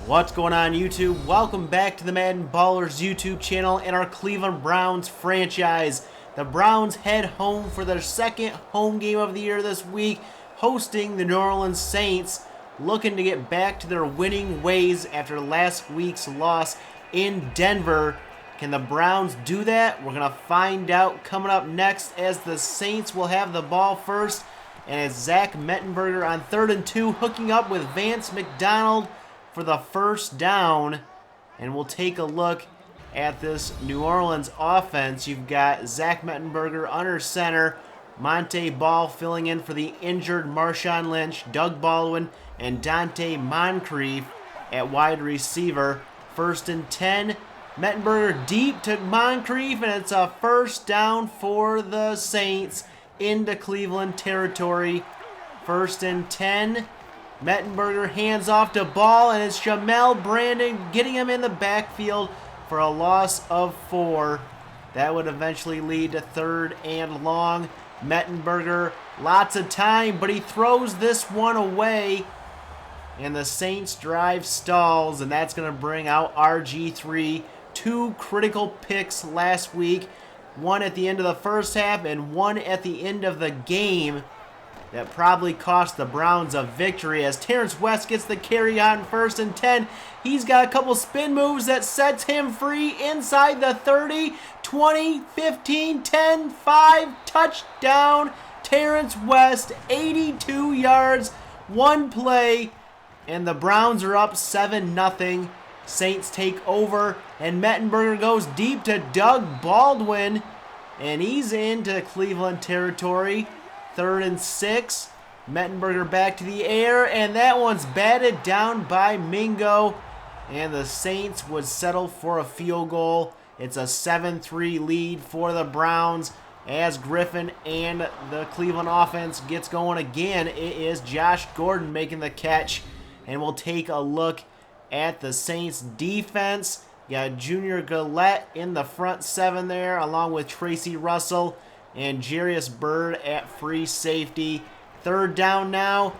What's going on, YouTube? Welcome back to the MaddenBallerz YouTube channel and our Cleveland Browns franchise. The Browns head home for their second home game of the year this week, hosting the New Orleans Saints, looking to get back to their winning ways after last week's loss in Denver. Can the Browns do that? We're going to find out coming up next, as the Saints will have the ball first, and it's Zach Mettenberger on 3rd and 2, hooking up with Vance McDonald for the first down. And we'll take a look at this New Orleans offense. You've got Zach Mettenberger under center, Monte Ball filling in for the injured Marshawn Lynch, Doug Baldwin, and Dante Moncrief at wide receiver. 1st and 10, Mettenberger deep to Moncrief, and it's a first down for the Saints into Cleveland territory. 1st and 10. Mettenberger hands off to Ball, and it's Jamel Brandon getting him in the backfield for a loss of 4. That would eventually lead to 3rd and long. Mettenberger, lots of time, but he throws this one away, and the Saints drive stalls, and that's going to bring out RG3. 2 critical picks last week, one at the end of the first half and one at the end of the game. That probably cost the Browns a victory, as Terrence West gets the carry on 1st and 10. He's got a couple spin moves that sets him free inside the 30, 20, 15, 10, 5, touchdown. Terrence West, 82 yards, 1 play, and the Browns are up 7-0. Saints take over, and Mettenberger goes deep to Doug Baldwin, and he's into Cleveland territory. 3rd and 6. Mettenberger back to the air, and that one's batted down by Mingo, and the Saints would settle for a field goal. It's a 7-3 lead for the Browns as Griffin and the Cleveland offense gets going again. It is Josh Gordon making the catch, and we'll take a look at the Saints defense. You got Junior Gillette in the front 7 there, along with Tracy Russell and Jarius Byrd at free safety. 3rd down now.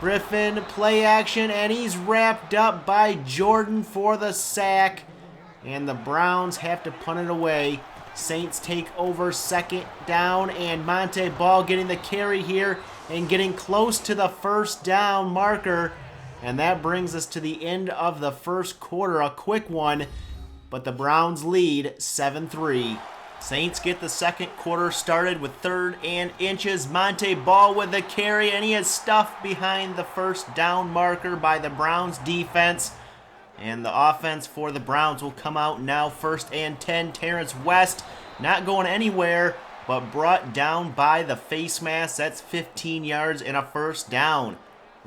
Griffin, play action, and he's wrapped up by Jordan for the sack. And the Browns have to punt it away. Saints take over 2nd down, and Monte Ball getting the carry here and getting close to the 1st down marker. And that brings us to the end of the first quarter, a quick one, but the Browns lead 7-3. Saints get the second quarter started with 3rd and inches. Monte Ball with the carry, and he is stuffed behind the 1st down marker by the Browns defense. And the offense for the Browns will come out now. 1st and 10. Terrence West not going anywhere, but brought down by the face mask. That's 15 yards and a 1st down.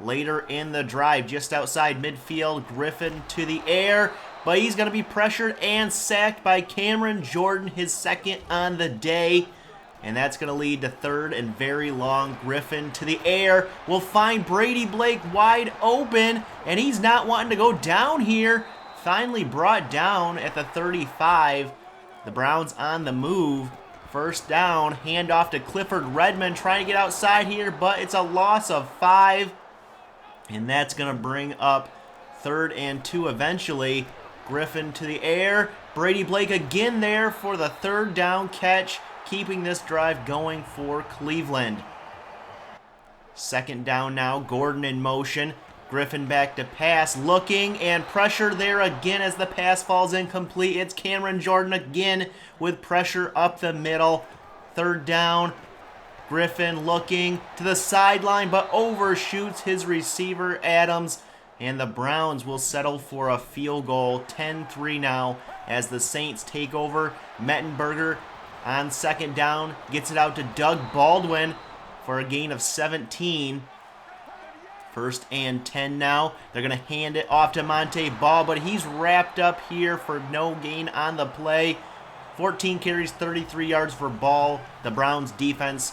Later in the drive, just outside midfield, Griffin to the air, but he's going to be pressured and sacked by Cameron Jordan, his 2nd on the day. And that's going to lead to 3rd and very long. Griffin to the air will find Brady Blake wide open, and he's not wanting to go down here. Finally brought down at the 35. The Browns on the move. 1st down, handoff to Clifford Redmond, trying to get outside here, but it's a loss of 5. And that's going to bring up 3rd and 2 eventually. Griffin to the air. Brady Blake again there for the 3rd down catch, keeping this drive going for Cleveland. 2nd down now. Gordon in motion. Griffin back to pass. Looking, and pressure there again as the pass falls incomplete. It's Cameron Jordan again with pressure up the middle. 3rd down. Griffin looking to the sideline, but overshoots his receiver, Adams. And the Browns will settle for a field goal. 10-3 now as the Saints take over. Mettenberger on 2nd down gets it out to Doug Baldwin for a gain of 17. 1st and 10 now. They're going to hand it off to Monte Ball, but he's wrapped up here for no gain on the play. 14 carries, 33 yards for Ball. The Browns defense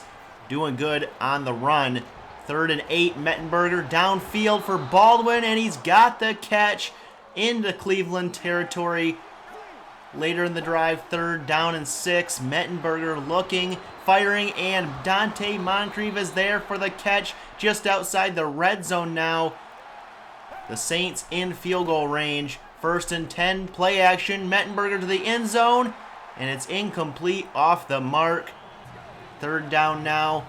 doing good on the run. 3rd and 8, Mettenberger downfield for Baldwin, and he's got the catch into Cleveland territory. Later in the drive, 3rd down and 6, Mettenberger looking, firing, and Dante Moncrief is there for the catch just outside the red zone now. The Saints in field goal range. 1st and 10, play action. Mettenberger to the end zone, and it's incomplete, off the mark. 3rd down now.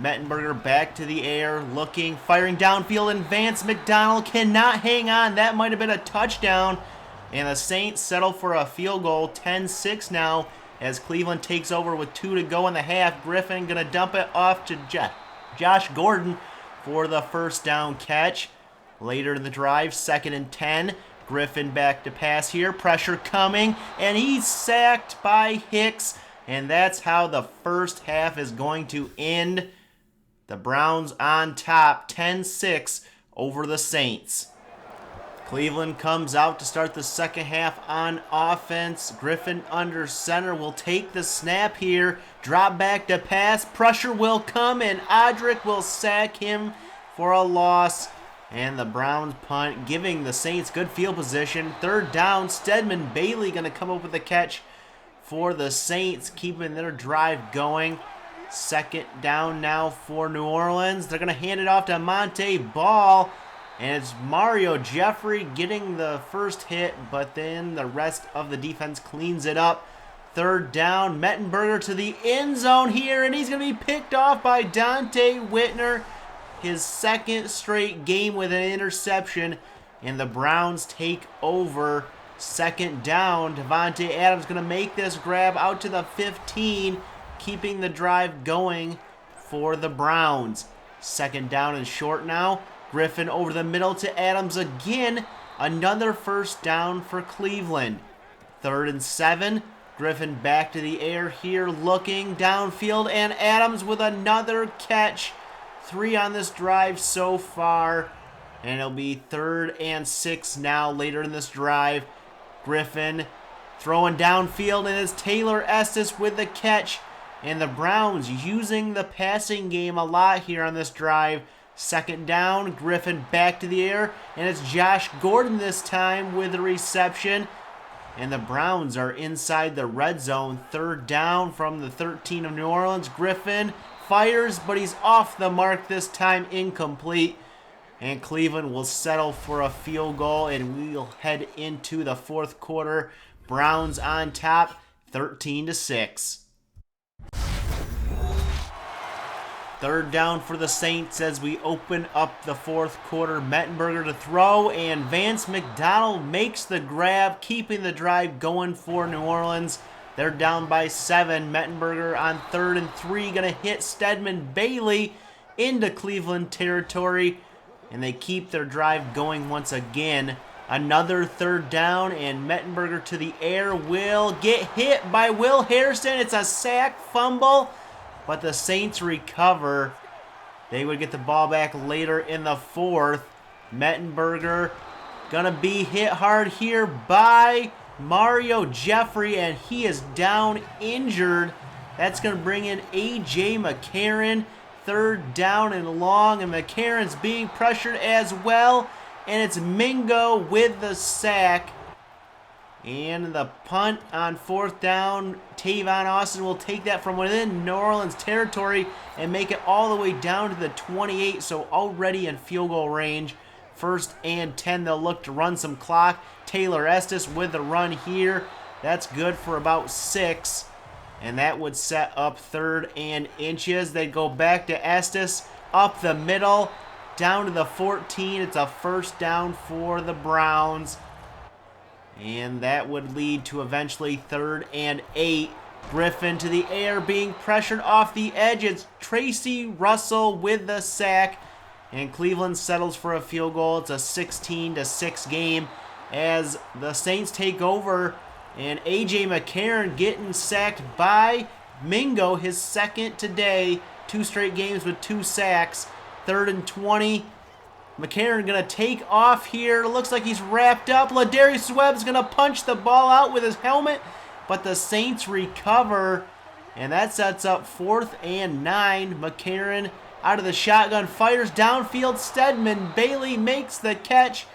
Mettenberger back to the air, looking, firing downfield, and Vance McDonald cannot hang on. That might have been a touchdown. And the Saints settle for a field goal, 10-6 now, as Cleveland takes over with 2 to go in the half. Griffin going to dump it off to Josh Gordon for the 1st down catch. Later in the drive, 2nd and 10. Griffin back to pass here. Pressure coming, and he's sacked by Hicks. And that's how the first half is going to end. The Browns on top, 10-6 over the Saints. Cleveland comes out to start the second half on offense. Griffin under center will take the snap here. Drop back to pass. Pressure will come, and Odrick will sack him for a loss. And the Browns punt, giving the Saints good field position. 3rd down, Stedman Bailey going to come up with the catch for the Saints, keeping their drive going. 2nd down now for New Orleans. They're going to hand it off to Monte Ball. And it's Mario Jeffrey getting the first hit, but then the rest of the defense cleans it up. 3rd down, Mettenberger to the end zone here, and he's going to be picked off by Dante Whitner. His 2nd straight game with an interception, and the Browns take over. 2nd down, Devontae Adams going to make this grab out to the 15, keeping the drive going for the Browns. 2nd down and short now. Griffin over the middle to Adams again. Another 1st down for Cleveland. 3rd and 7. Griffin back to the air here, looking downfield, and Adams with another catch. 3 on this drive so far, and it'll be 3rd and 6 now later in this drive. Griffin throwing downfield, and it's Taylor Estes with the catch. And the Browns using the passing game a lot here on this drive. 2nd down, Griffin back to the air, and it's Josh Gordon this time with the reception. And the Browns are inside the red zone. 3rd down from the 13 of New Orleans. Griffin fires, but he's off the mark this time, incomplete. And Cleveland will settle for a field goal, and we'll head into the 4th quarter. Browns on top, 13-6. 3rd down for the Saints as we open up the 4th quarter. Mettenberger to throw, and Vance McDonald makes the grab, keeping the drive going for New Orleans. They're down by 7. Mettenberger on 3rd and 3, going to hit Stedman Bailey into Cleveland territory, and they keep their drive going once again. Another 3rd down, and Mettenberger to the air will get hit by Will Harrison. It's a sack, fumble, but the Saints recover. They would get the ball back later in the 4th. Mettenberger gonna be hit hard here by Mario Jeffrey, and he is down injured. That's gonna bring in A.J. McCarron. 3rd down and long, and McCarron's being pressured as well. And it's Mingo with the sack. And the punt on 4th down, Tavon Austin will take that from within New Orleans territory and make it all the way down to the 28, so already in field goal range. 1st and 10, they'll look to run some clock. Taylor Estes with the run here. That's good for about 6, and that would set up 3rd and inches. They go back to Estes, up the middle, down to the 14. It's a 1st down for the Browns. And that would lead to eventually 3rd and 8. Griffin to the air, being pressured off the edge. It's Tracy Russell with the sack. And Cleveland settles for a field goal. It's a 16-6 game as the Saints take over. And A.J. McCarron getting sacked by Mingo, his 2nd today. 2 straight games with 2 sacks. 3rd and 20. McCarron going to take off here. Looks like he's wrapped up. Ladarius Webb's going to punch the ball out with his helmet, but the Saints recover, and that sets up 4th and 9. McCarron out of the shotgun, fires downfield. Stedman Bailey makes the catch,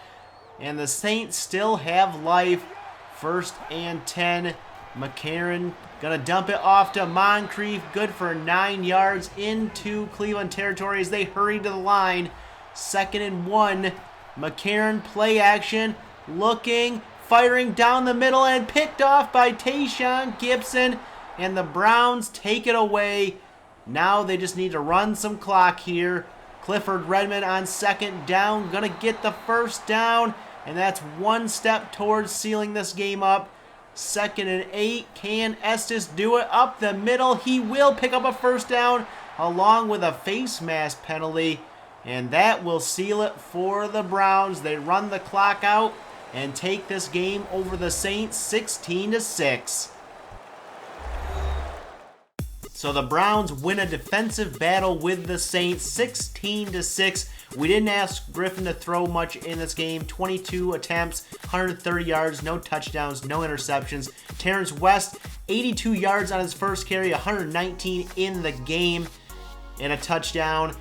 and the Saints still have life. 1st and 10. McCarron going to dump it off to Moncrief. Good for 9 yards into Cleveland territory as they hurry to the line. 2nd and 1. McCarron play action, looking, firing down the middle, and picked off by Tayshaun Gibson. And the Browns take it away. Now they just need to run some clock here. Clifford Redmond on second down, gonna get the first down, and that's one step towards sealing this game up. 2nd and 8, can Estes do it up the middle? He will pick up a first down along with a face mask penalty, and that will seal it for the Browns. They run the clock out and take this game over the Saints 16-6. So the Browns win a defensive battle with the Saints 16-6. We didn't ask Griffin to throw much in this game. 22 attempts, 130 yards, no touchdowns, no interceptions. Terrence West, 82 yards on his first carry, 119 in the game, and a touchdown.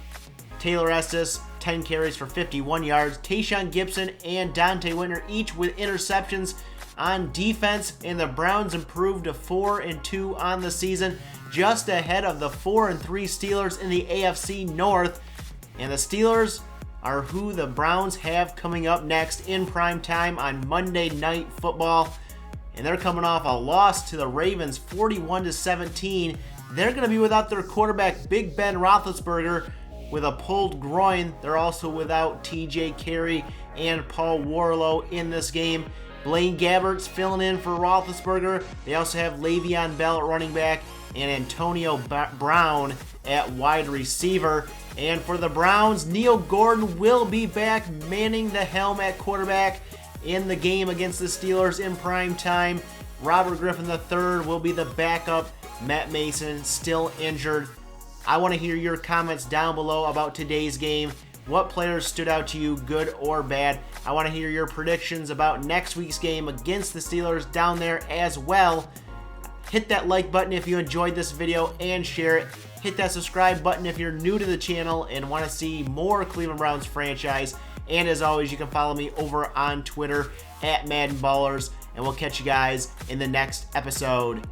Taylor Estes, 10 carries for 51 yards. Tayshaun Gibson and Dante Whitner each with interceptions on defense, and the Browns improved to 4-2 on the season, just ahead of the 4-3 Steelers in the AFC North. And the Steelers are who the Browns have coming up next in prime time on Monday Night Football. And they're coming off a loss to the Ravens 41-17. They're going to be without their quarterback Big Ben Roethlisberger with a pulled groin. They're also without TJ Carey and Paul Warlow in this game. Blaine Gabbert's filling in for Roethlisberger. They also have Le'Veon Bell at running back and Antonio Brown at wide receiver. And for the Browns, Neil Gordon will be back manning the helm at quarterback in the game against the Steelers in prime time. Robert Griffin III will be the backup. Matt Mason still injured. I want to hear your comments down below about today's game. What players stood out to you, good or bad? I want to hear your predictions about next week's game against the Steelers down there as well. Hit that like button if you enjoyed this video and share it. Hit that subscribe button if you're new to the channel and want to see more Cleveland Browns franchise. And as always, you can follow me over on Twitter at MaddenBallerz. And we'll catch you guys in the next episode.